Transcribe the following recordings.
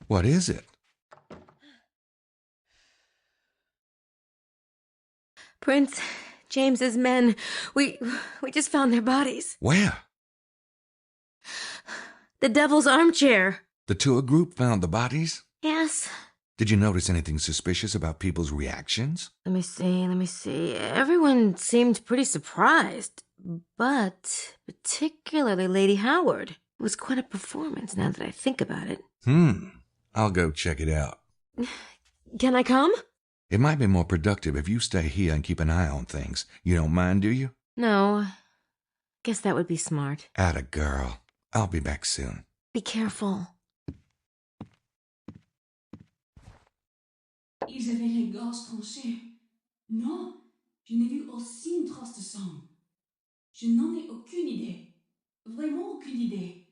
What is it? Prince, James's men. We just found their bodies. Where? The Devil's Armchair. The tour group found the bodies? Yes. Did you notice anything suspicious about people's reactions? Let me see. Everyone seemed pretty surprised, but particularly Lady Howard. It was quite a performance now that I think about it. I'll go check it out. Can I come? It might be more productive if you stay here and keep an eye on things. You don't mind, do you? No. Guess that would be smart. Atta girl. I'll be back soon. Be careful. Ils avaient les gorges tranchées. Non, je n'ai vu aucune trace de sang. Je n'en ai aucune idée. Vraiment aucune idée.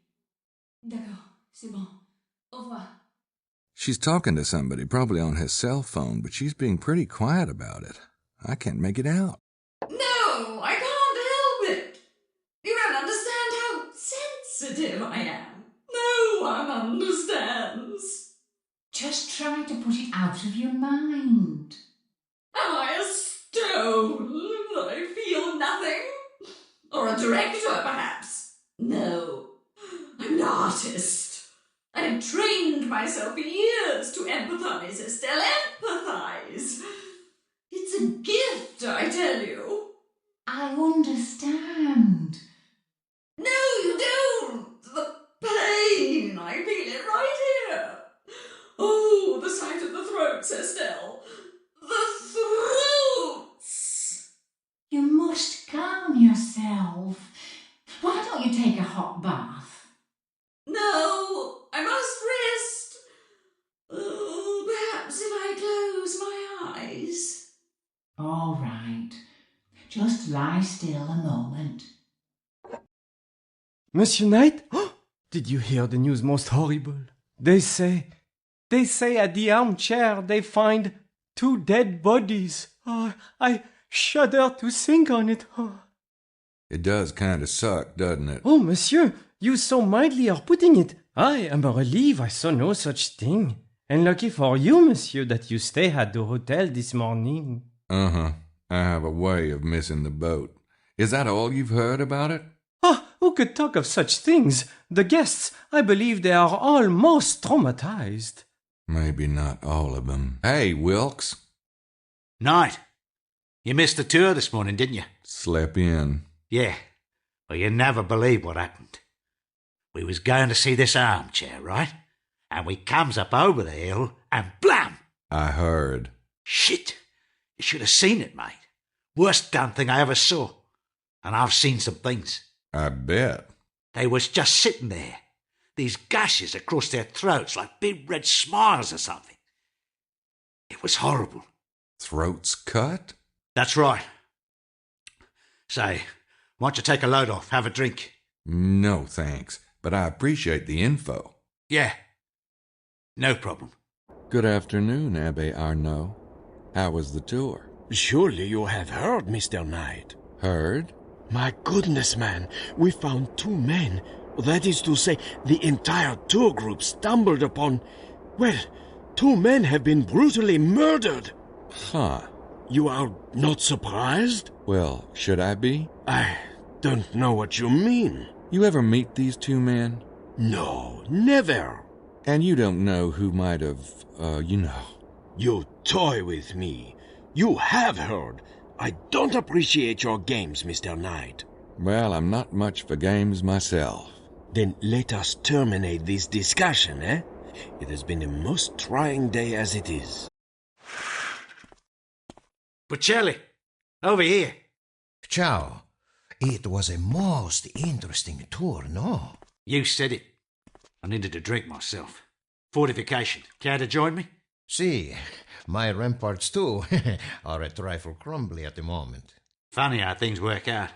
D'accord, c'est bon. Au revoir. She's talking to somebody, probably on her cell phone, but she's being pretty quiet about it. I can't make it out. No, I can't help it. You don't understand how sensitive I am. No one understands. Just try to put it out of your mind. Am I a stone that I feel nothing? Or a director, perhaps? No, I'm an artist. I have trained myself for years to empathize, Estelle. Empathize. It's a gift, I tell you. I understand. No, you don't. The pain. I feel it right here. Oh, the sight of the throats, Estelle. The throats. You must calm yourself. Why don't you take a hot bath? No, I must rest. Oh, perhaps if I close my eyes. All right. Just lie still a moment. Monsieur Knight? Did you hear the news most horrible? They say at the armchair they find 2 dead bodies. Oh, I shudder to think on it. Oh. It does kind of suck, doesn't it? Oh, monsieur, you so mildly are putting it. I am relieved I saw no such thing. And lucky for you, monsieur, that you stay at the hotel this morning. Uh-huh. I have a way of missing the boat. Is that all you've heard about it? Ah, who could talk of such things? The guests, I believe they are all most traumatized. Maybe not all of them. Hey, Wilkes. Knight, you missed the tour this morning, didn't you? Slept in. Yeah. Well, you never believe what happened. We was going to see this armchair, right? And we comes up over the hill and blam! I heard. Shit! You should have seen it, mate. Worst damn thing I ever saw. And I've seen some things. I bet. They was just sitting there. These gashes across their throats like big red smiles or something. It was horrible. Throats cut? That's right. Say, why don't you take a load off, have a drink? No, thanks. But I appreciate the info. Yeah. No problem. Good afternoon, Abbe Arnaud. How was the tour? Surely you have heard, Mr. Knight. Heard? My goodness, man. We found 2 men. That is to say, the entire tour group stumbled upon... Well, 2 men have been brutally murdered. Huh. You are not surprised? Well, should I be? I don't know what you mean. You ever meet these 2 men? No, never. And you don't know who might have, you know. You toy with me. You have heard. I don't appreciate your games, Mr. Knight. Well, I'm not much for games myself. Then let us terminate this discussion, eh? It has been a most trying day as it is. Bocelli, over here. Ciao. It was a most interesting tour, no? You said it. I needed a drink myself. Fortification. Care to join me? See, my ramparts too are a trifle crumbly at the moment. Funny how things work out.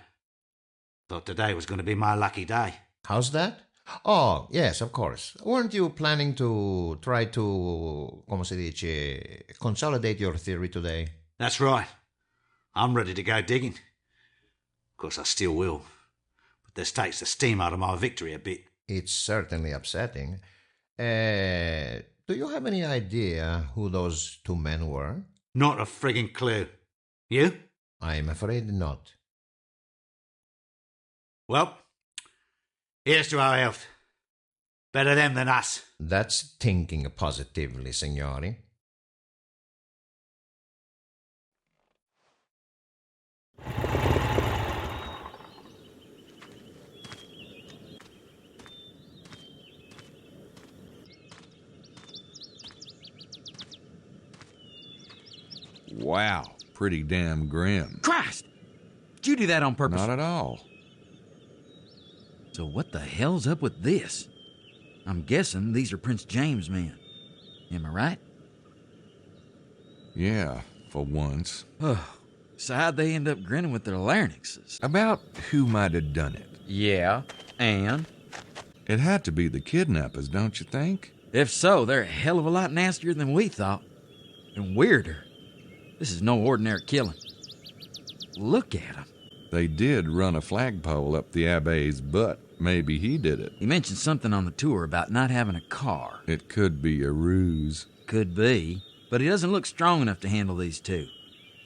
Thought today was going to be my lucky day. How's that? Oh, yes, of course. Weren't you planning to try to, como se dice, consolidate your theory today? That's right. I'm ready to go digging. Of course, I still will. But this takes the steam out of my victory a bit. It's certainly upsetting. Do you have any idea who those two men were? Not a friggin' clue. You? I'm afraid not. Well, here's to our health. Better them than us. That's thinking positively, signori. Wow, pretty damn grim. Christ! Did you do that on purpose? Not at all. So what the hell's up with this? I'm guessing these are Prince James' men. Am I right? Yeah, for once. Oh, so how'd they end up grinning with their larynxes? About who might have done it. Yeah, and? It had to be the kidnappers, don't you think? If so, they're a hell of a lot nastier than we thought. And weirder. This is no ordinary killing. Look at them. They did run a flagpole up the Abbe's butt. Maybe he did it. He mentioned something on the tour about not having a car. It could be a ruse. Could be, but he doesn't look strong enough to handle these two.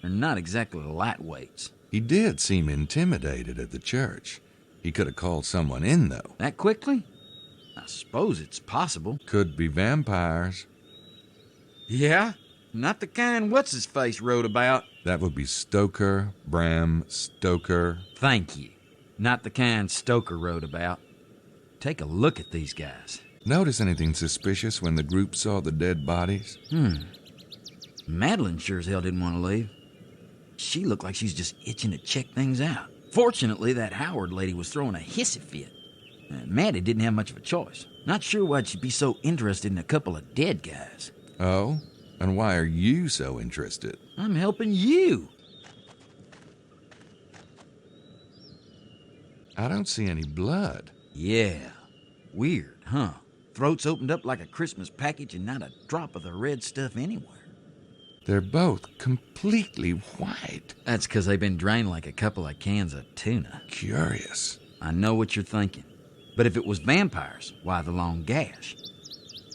They're not exactly lightweights. He did seem intimidated at the church. He could have called someone in, though. That quickly? I suppose it's possible. Could be vampires. Yeah? Not the kind what's-his-face wrote about. That would be Stoker, Bram Stoker. Thank you. Not the kind Stoker wrote about. Take a look at these guys. Notice anything suspicious when the group saw the dead bodies? Madeline sure as hell didn't want to leave. She looked like she's just itching to check things out. Fortunately, that Howard lady was throwing a hissy fit. Maddie didn't have much of a choice. Not sure why she'd be so interested in a couple of dead guys. Oh? And why are you so interested? I'm helping you. I don't see any blood. Yeah. Weird, huh? Throats opened up like a Christmas package and not a drop of the red stuff anywhere. They're both completely white. That's because they've been drained like a couple of cans of tuna. Curious. I know what you're thinking. But if it was vampires, why the long gash?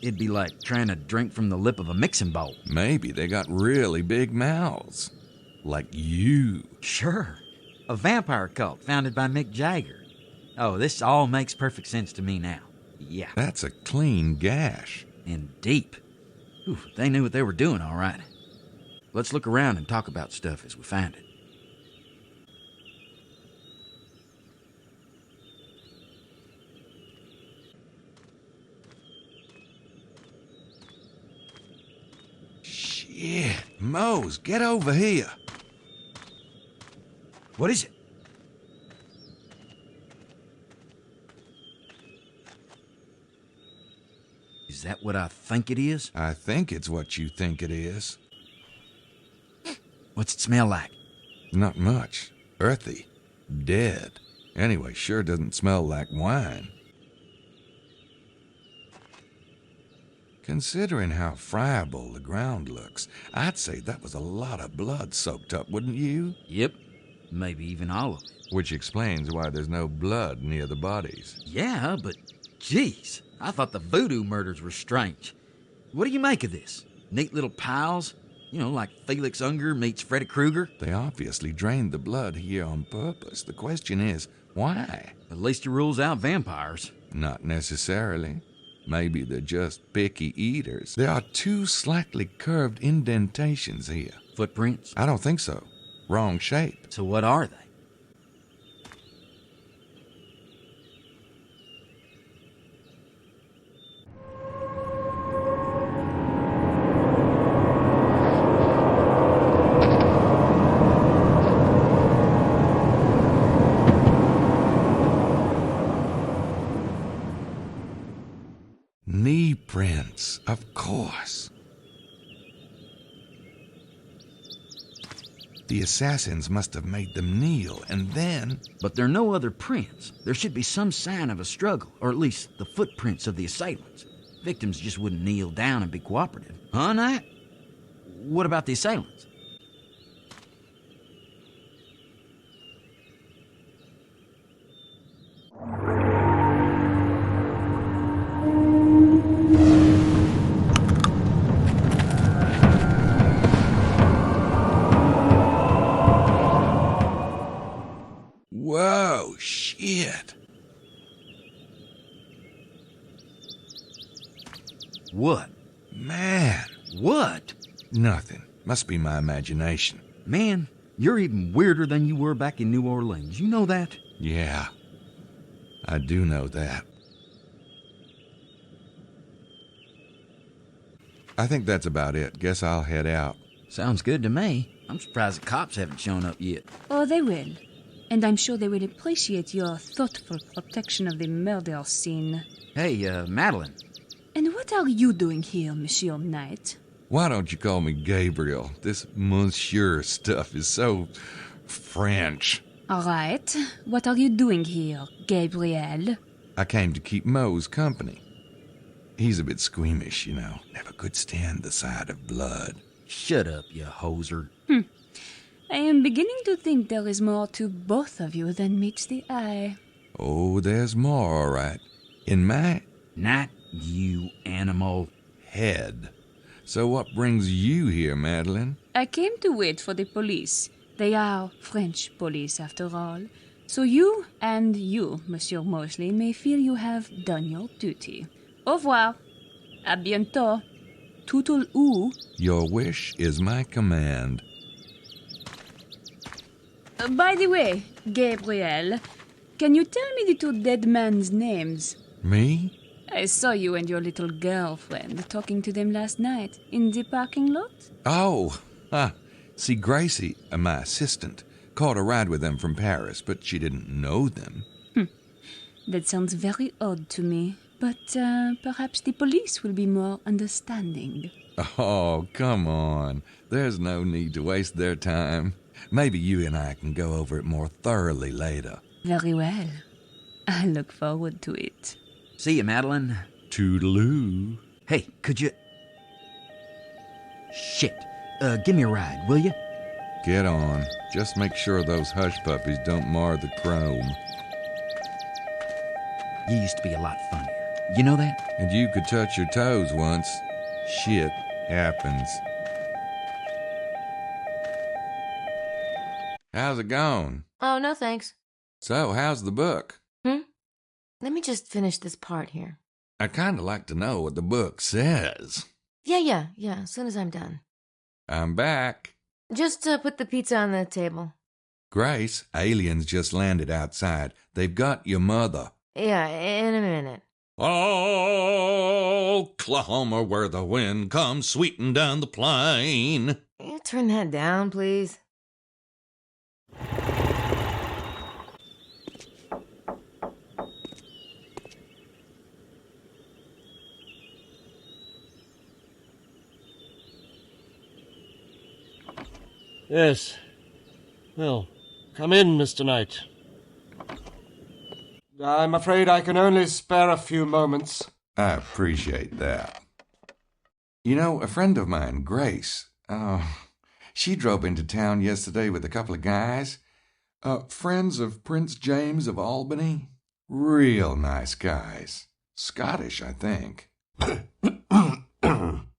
It'd be like trying to drink from the lip of a mixing bowl. Maybe they got really big mouths. Like you. Sure. A vampire cult founded by Mick Jagger. Oh, this all makes perfect sense to me now. Yeah. That's a clean gash. And deep. Ooh, they knew what they were doing, all right. Let's look around and talk about stuff as we find it. Shit. Mose, get over here. What is it? Is that what I think it is? I think it's what you think it is. What's it smell like? Not much. Earthy. Dead. Anyway, sure doesn't smell like wine. Considering how friable the ground looks, I'd say that was a lot of blood soaked up, wouldn't you? Yep. Maybe even all of it. Which explains why there's no blood near the bodies. Yeah, but geez, I thought the voodoo murders were strange. What do you make of this? Neat little piles? You know, like Felix Unger meets Freddy Krueger? They obviously drained the blood here on purpose. The question is, why? At least it rules out vampires. Not necessarily. Maybe they're just picky eaters. There are 2 slightly curved indentations here. Footprints? I don't think so. Wrong shape. So what are they? Knee prints, of course. The assassins must have made them kneel, and then... But there are no other prints. There should be some sign of a struggle, or at least the footprints of the assailants. Victims just wouldn't kneel down and be cooperative. Huh, Knight? What about the assailants? What? Man, What? nothing. Must be my imagination. Man, you're even weirder than you were back in New Orleans. You know that? Yeah, I do know that. I think that's about it. Guess I'll head out. Sounds good to me. I'm surprised the cops haven't shown up yet. Oh, they will. And I'm sure they will appreciate your thoughtful protection of the murder scene. Hey, Madeline. And what are you doing here, Monsieur Knight? Why don't you call me Gabriel? This monsieur stuff is so French. All right. What are you doing here, Gabriel? I came to keep Moe's company. He's a bit squeamish, you know. Never could stand the sight of blood. Shut up, you hoser. I am beginning to think there is more to both of you than meets the eye. Oh, there's more, all right. In my Not you, animal. head. So what brings you here, Madeline? I came to wait for the police. They are French police, after all. So you and you, Monsieur Mosley, may feel you have done your duty. Au revoir. À bientôt. Toutle ou. Your wish is my command. By the way, Gabriel, can you tell me the two dead men's names? Me? I saw you and your little girlfriend talking to them last night in the parking lot. Oh, see, Gracie, my assistant, caught a ride with them from Paris, but she didn't know them. That sounds very odd to me, but perhaps the police will be more understanding. Oh, come on. There's no need to waste their time. Maybe you and I can go over it more thoroughly later. Very well. I look forward to it. See you, Madeline. Toodaloo. Hey, could you... Shit. Give me a ride, will you? Get on. Just make sure those hush puppies don't mar the chrome. You used to be a lot funnier. You know that? And you could touch your toes once. Shit happens. How's it going? Oh, no thanks. So, how's the book? Let me just finish this part here. I'd kind of like to know what the book says. Yeah, as soon as I'm done. I'm back. Just put the pizza on the table. Grace, aliens just landed outside. They've got your mother. Yeah, in a minute. Oklahoma, where the wind comes sweeping down the plain. You turn that down, please. Yes. Well, come in, Mr. Knight. I'm afraid I can only spare a few moments. I appreciate that. You know, a friend of mine, Grace, she drove into town yesterday with a couple of guys. Friends of Prince James of Albany. Real nice guys. Scottish, I think.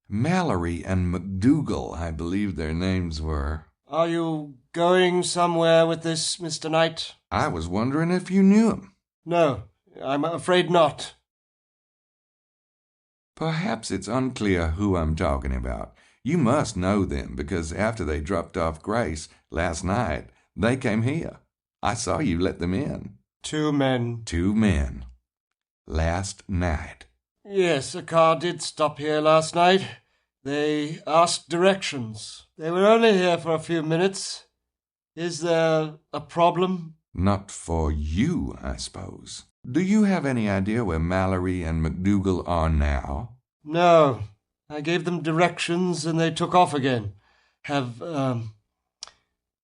Mallory and McDougal, I believe their names were. Are you going somewhere with this, Mr. Knight? I was wondering if you knew him. No, I'm afraid not. Perhaps it's unclear who I'm talking about. You must know them, because after they dropped off Grace last night, they came here. I saw you let them in. 2 men. 2 men. Last night. Yes, a car did stop here last night. They asked directions. They were only here for a few minutes. Is there a problem? Not for you, I suppose. Do you have any idea where Mallory and McDougal are now? No. I gave them directions and they took off again. Have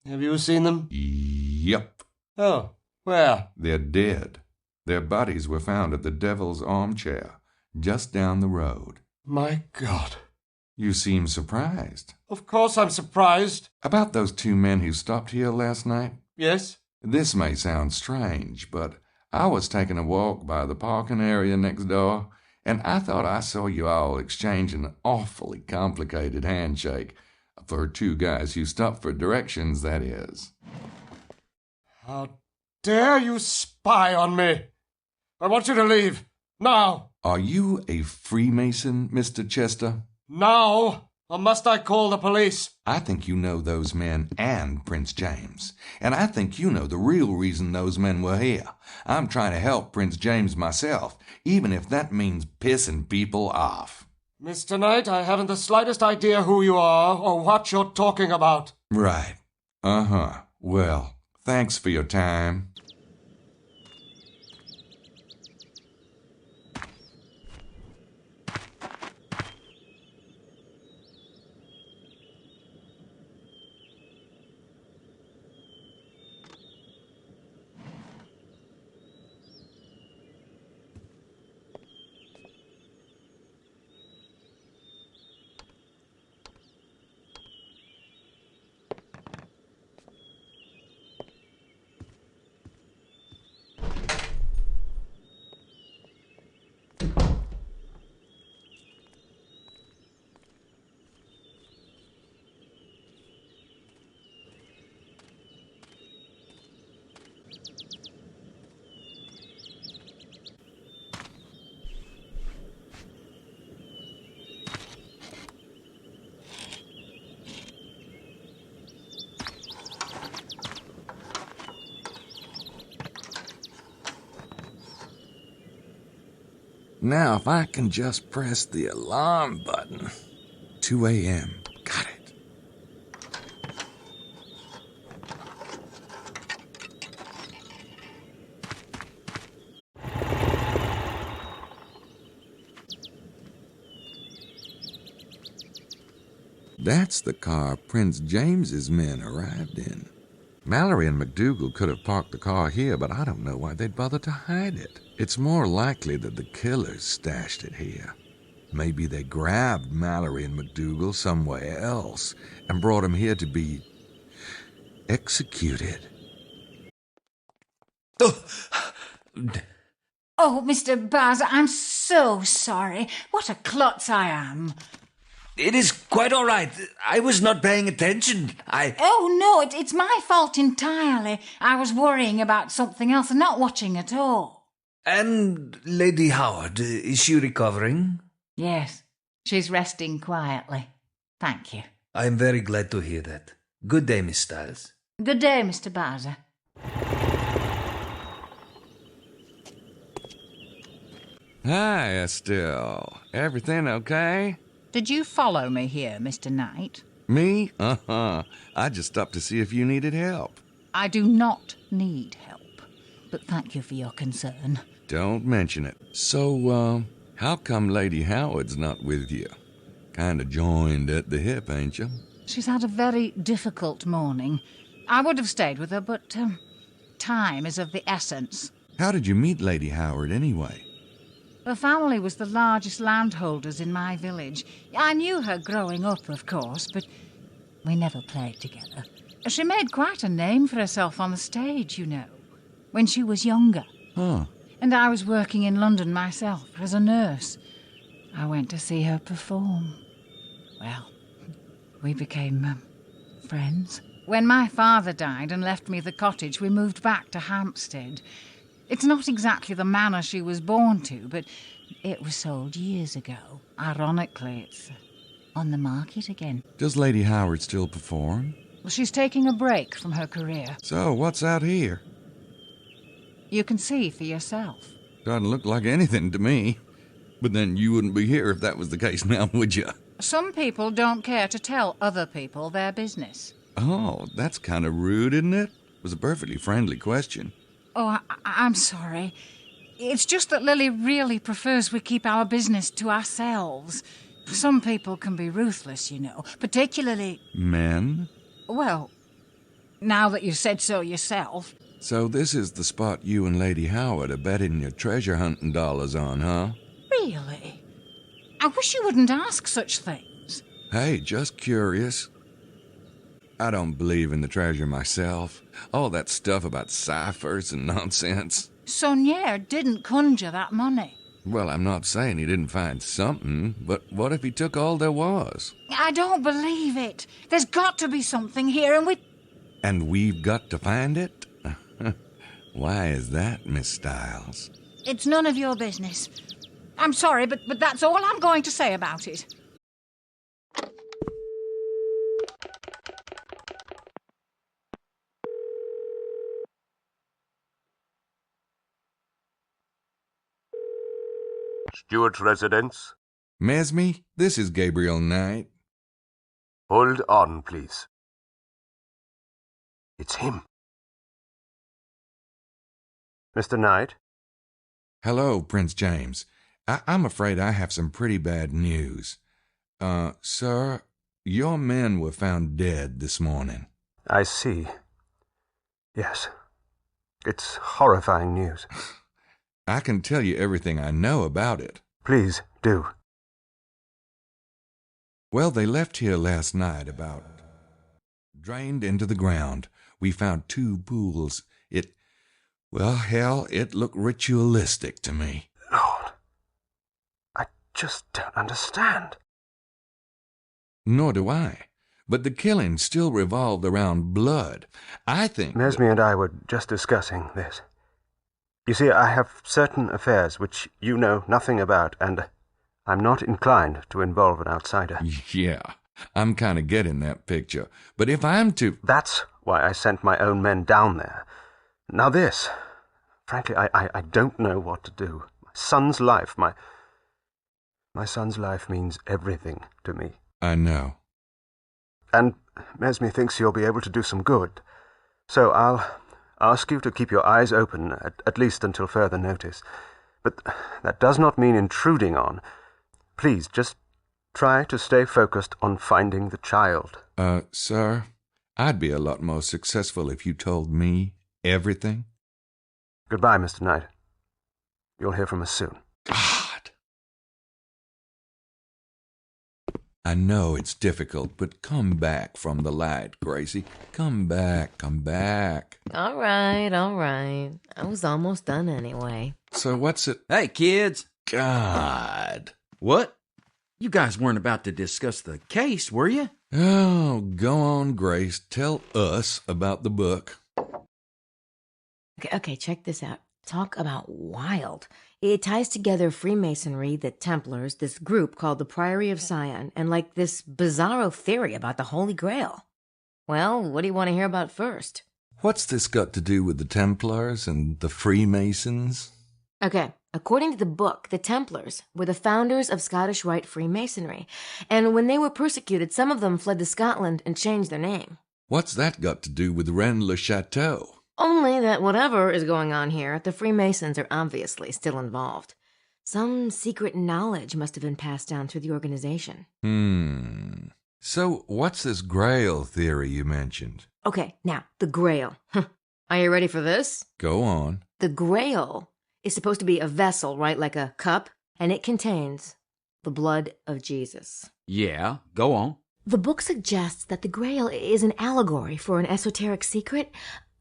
you seen them? Yep. Oh, where? They're dead. Their bodies were found at the Devil's Armchair, just down the road. My God. You seem surprised. Of course I'm surprised. About those 2 men who stopped here last night? Yes? This may sound strange, but I was taking a walk by the parking area next door, and I thought I saw you all exchange an awfully complicated handshake. For 2 guys who stopped for directions, that is. How dare you spy on me? I want you to leave. Now. Are you a Freemason, Mr. Chester? Now, or must I call the police? I think you know those men and Prince James. And I think you know the real reason those men were here. I'm trying to help Prince James myself, even if that means pissing people off. Mr. Knight, I haven't the slightest idea who you are or what you're talking about. Right. Uh-huh. Well, thanks for your time. Now, if I can just press the alarm button. 2 a.m. Got it. That's the car Prince James's men arrived in. Mallory and McDougal could have parked the car here, but I don't know why they'd bother to hide it. It's more likely that the killers stashed it here. Maybe they grabbed Mallory and McDougal somewhere else and brought them here to be executed. Oh, Mr. Baz, I'm so sorry. What a klutz I am. It is quite all right. I was not paying attention. Oh, no, it's my fault entirely. I was worrying about something else and not watching at all. And Lady Howard, is she recovering? Yes, she's resting quietly. Thank you. I am very glad to hear that. Good day, Miss Stiles. Good day, Mr. Bowser. Hi, Estelle. Everything okay? Did you follow me here, Mr. Knight? Me? Uh-huh. I just stopped to see if you needed help. I do not need help, but thank you for your concern. Don't mention it. So, how come Lady Howard's not with you? Kinda joined at the hip, ain't you? She's had a very difficult morning. I would have stayed with her, but time is of the essence. How did you meet Lady Howard, anyway? Her family was the largest landholders in my village. I knew her growing up, of course, but we never played together. She made quite a name for herself on the stage, you know, when she was younger. Huh. And I was working in London myself as a nurse. I went to see her perform. Well, we became friends. When my father died and left me the cottage, we moved back to Hampstead. It's not exactly the manor she was born to, but it was sold years ago. Ironically, it's on the market again. Does Lady Howard still perform? Well, she's taking a break from her career. So, what's out here? You can see for yourself. Doesn't look like anything to me. But then you wouldn't be here if that was the case now, would you? Some people don't care to tell other people their business. Oh, that's kind of rude, isn't it? It was a perfectly friendly question. Oh, I'm sorry. It's just that Lily really prefers we keep our business to ourselves. Some people can be ruthless, you know, particularly... Men? Well, now that you've said so yourself. So this is the spot you and Lady Howard are betting your treasure hunting dollars on, huh? Really? I wish you wouldn't ask such things. Hey, just curious. I don't believe in the treasure myself. All that stuff about ciphers and nonsense. Saunier didn't conjure that money. Well, I'm not saying he didn't find something, but what if he took all there was? I don't believe it. There's got to be something here, and And we've got to find it? Why is that, Miss Stiles? It's none of your business. I'm sorry, but that's all I'm going to say about it. Stewart's residence. Mesme, this is Gabriel Knight. Hold on, please. It's him. Mr. Knight? Hello, Prince James. I'm afraid I have some pretty bad news. Sir, your men were found dead this morning. I see. Yes. It's horrifying news. I can tell you everything I know about it. Please, do. Well, they left here last night drained into the ground. We found 2 pools. It looked ritualistic to me. Lord, I just don't understand. Nor do I. But the killing still revolved around blood. I think... Mesme and I were just discussing this. You see, I have certain affairs which you know nothing about, and I'm not inclined to involve an outsider. Yeah, I'm kind of getting that picture. But if I'm to... That's why I sent my own men down there. Now this... Frankly, I don't know what to do. My son's life means everything to me. I know. And Mesme thinks you'll be able to do some good. So I'll ask you to keep your eyes open, at least until further notice. But that does not mean intruding on. Please, just try to stay focused on finding the child. Sir, I'd be a lot more successful if you told me everything. Goodbye, Mr. Knight. You'll hear from us soon. God! I know it's difficult, but come back from the light, Gracie. Come back, come back. All right, all right. I was almost done anyway. So what's it? Hey, kids. God. What? You guys weren't about to discuss the case, were you? Oh, go on, Grace. Tell us about the book. Okay, check this out. Talk about wild. It ties together Freemasonry, the Templars, this group called the Priory of Sion, and like this bizarro theory about the Holy Grail. Well, what do you want to hear about first? What's this got to do with the Templars and the Freemasons? Okay, according to the book, the Templars were the founders of Scottish Rite Freemasonry, and when they were persecuted, some of them fled to Scotland and changed their name. What's that got to do with Rennes-le-Château? Only that whatever is going on here, the Freemasons are obviously still involved. Some secret knowledge must have been passed down through the organization. So what's this Grail theory you mentioned? Okay, now, the Grail. Are you ready for this? Go on. The Grail is supposed to be a vessel, right, like a cup, and it contains the blood of Jesus. Yeah, go on. The book suggests that the Grail is an allegory for an esoteric secret,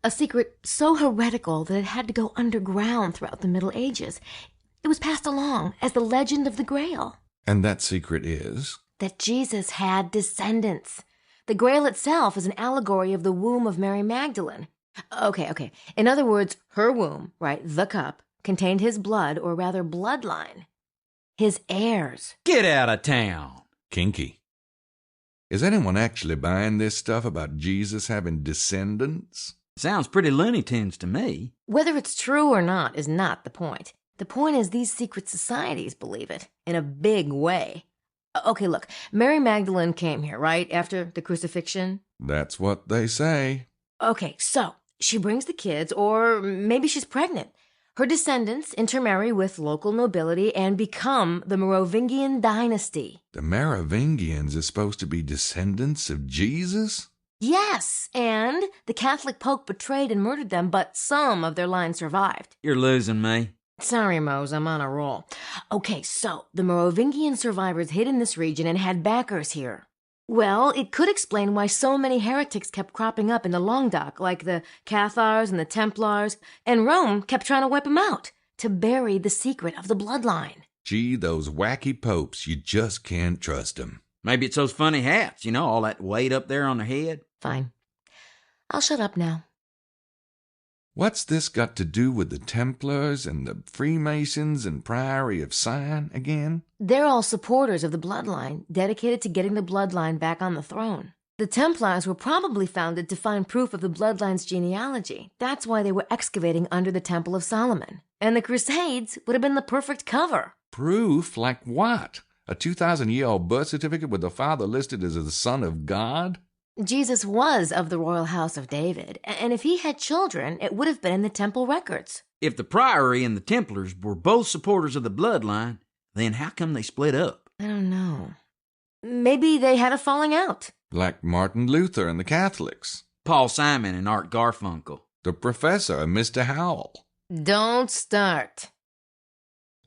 a secret so heretical that it had to go underground throughout the Middle Ages. It was passed along as the legend of the Grail. And that secret is? That Jesus had descendants. The Grail itself is an allegory of the womb of Mary Magdalene. Okay. In other words, her womb, right, the cup, contained his blood, or rather bloodline. His heirs. Get out of town. Kinky. Is anyone actually buying this stuff about Jesus having descendants? Sounds pretty Looney Tunes to me. Whether it's true or not is not the point. The point is these secret societies believe it, in a big way. Okay, look, Mary Magdalene came here, right, after the crucifixion? That's what they say. Okay, so she brings the kids, or maybe she's pregnant. Her descendants intermarry with local nobility and become the Merovingian dynasty. The Merovingians are supposed to be descendants of Jesus? Yes, and the Catholic Pope betrayed and murdered them, but some of their line survived. You're losing me. Sorry, Mose, I'm on a roll. Okay, so the Merovingian survivors hid in this region and had backers here. Well, it could explain why so many heretics kept cropping up in the Languedoc, like the Cathars and the Templars, and Rome kept trying to wipe them out, to bury the secret of the bloodline. Gee, those wacky popes, you just can't trust them. Maybe it's those funny hats, all that weight up there on their head. Fine. I'll shut up now. What's this got to do with the Templars and the Freemasons and Priory of Sion again? They're all supporters of the bloodline, dedicated to getting the bloodline back on the throne. The Templars were probably founded to find proof of the bloodline's genealogy. That's why they were excavating under the Temple of Solomon. And the Crusades would have been the perfect cover. Proof like what? A 2,000-year-old birth certificate with the father listed as the son of God? Jesus was of the royal house of David, and if he had children, it would have been in the temple records. If the Priory and the Templars were both supporters of the bloodline, then how come they split up? I don't know. Maybe they had a falling out. Like Martin Luther and the Catholics. Paul Simon and Art Garfunkel. The professor and Mr. Howell. Don't start.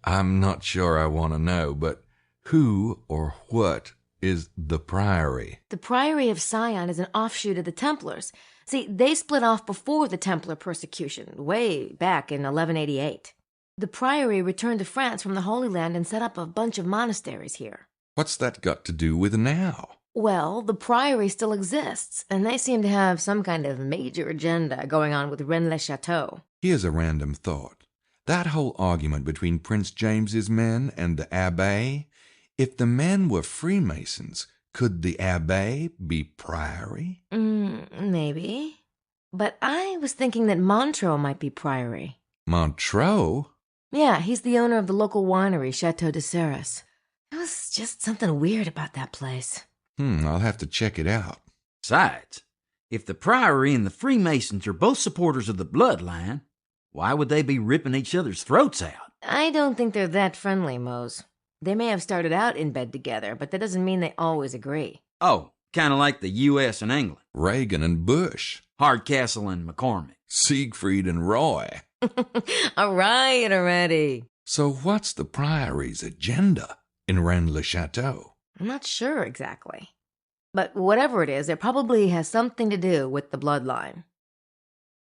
I'm not sure I want to know, but who or what is the Priory? The Priory of Sion is an offshoot of the Templars. See, they split off before the Templar persecution, way back in 1188. The Priory returned to France from the Holy Land and set up a bunch of monasteries here. What's that got to do with now? Well, the Priory still exists, and they seem to have some kind of major agenda going on with Rennes-le-Château. Here's a random thought. That whole argument between Prince James's men and the Abbé, if the men were Freemasons, could the Abbé be Priory? Maybe. But I was thinking that Montreux might be Priory. Montreux? Yeah, he's the owner of the local winery, Chateau de Serres. There was just something weird about that place. I'll have to check it out. Besides, if the Priory and the Freemasons are both supporters of the bloodline, why would they be ripping each other's throats out? I don't think they're that friendly, Mose. They may have started out in bed together, but that doesn't mean they always agree. Oh, kind of like the U.S. and England. Reagan and Bush. Hardcastle and McCormick. Siegfried and Roy. All right already. So what's the Priory's agenda in Rennes-le-Château? I'm not sure exactly. But whatever it is, it probably has something to do with the bloodline.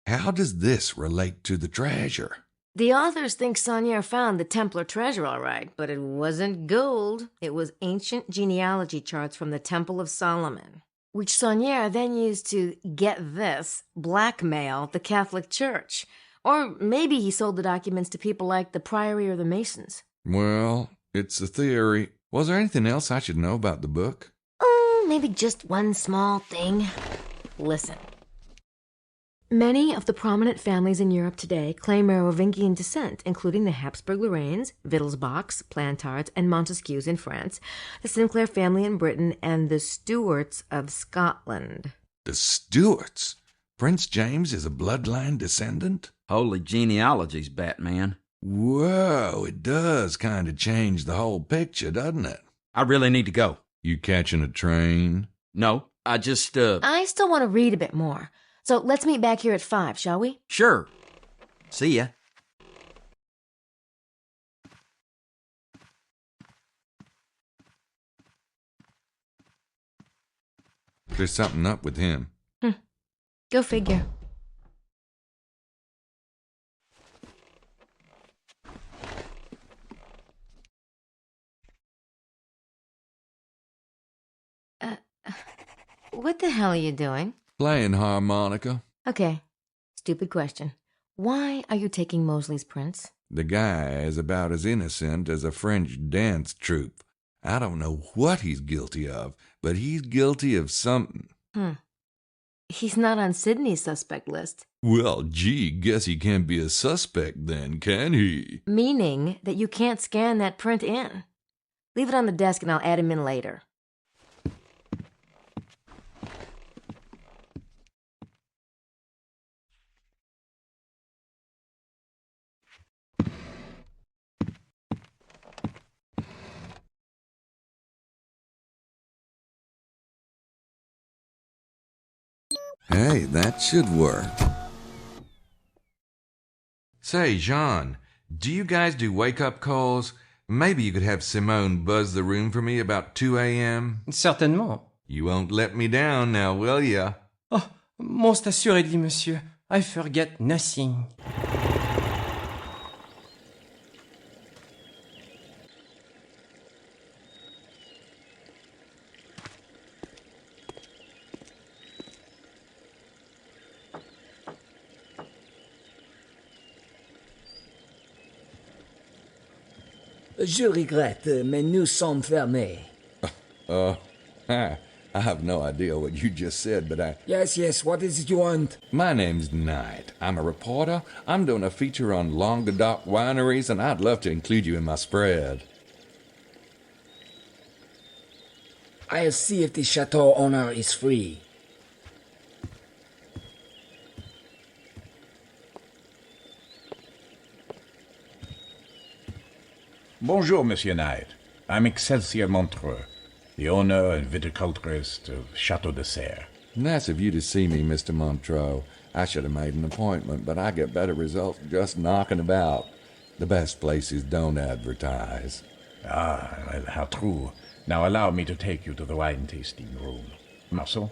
How does this relate to the treasure? The authors think Saunier found the Templar treasure all right, but it wasn't gold. It was ancient genealogy charts from the Temple of Solomon, which Saunier then used to, get this, blackmail the Catholic Church. Or maybe he sold the documents to people like the Priory or the Masons. Well, it's a theory. Was there anything else I should know about the book? Oh, maybe just one small thing. Listen. Many of the prominent families in Europe today claim Merovingian descent, including the Habsburg-Lorraines, Wittelsbachs, Plantards, and Montesquieux in France, the Sinclair family in Britain, and the Stuarts of Scotland. The Stuarts? Prince James is a bloodline descendant? Holy genealogies, Batman. Whoa, it does kind of change the whole picture, doesn't it? I really need to go. You catching a train? No, I just, I still want to read a bit more. So let's meet back here at 5, shall we? Sure. See ya. There's something up with him. Go figure. What the hell are you doing? Playing harmonica. Okay, stupid question. Why are you taking Mosley's prints? The guy is about as innocent as a French dance troupe. I don't know what he's guilty of, but he's guilty of something. He's not on Sydney's suspect list. Well, gee, guess he can't be a suspect then, can he? Meaning that you can't scan that print in. Leave it on the desk and I'll add him in later. Hey, that should work. Say, Jean, do you guys do wake-up calls? Maybe you could have Simone buzz the room for me about 2 a.m.? Certainement. You won't let me down now, will ya? Oh, most assuredly, monsieur. I forget nothing. Je regrette, mais nous sommes fermés. I have no idea what you just said, but Yes, what is it you want? My name's Knight. I'm a reporter. I'm doing a feature on Languedoc wineries, and I'd love to include you in my spread. I'll see if the chateau owner is free. Bonjour, Monsieur Knight. I'm Excelsior Montreux, the owner and viticulturist of Chateau de Serre. Nice of you to see me, Mr. Montreux. I should have made an appointment, but I get better results just knocking about. The best places don't advertise. Ah, well, how true. Now allow me to take you to the wine tasting room. Marceau?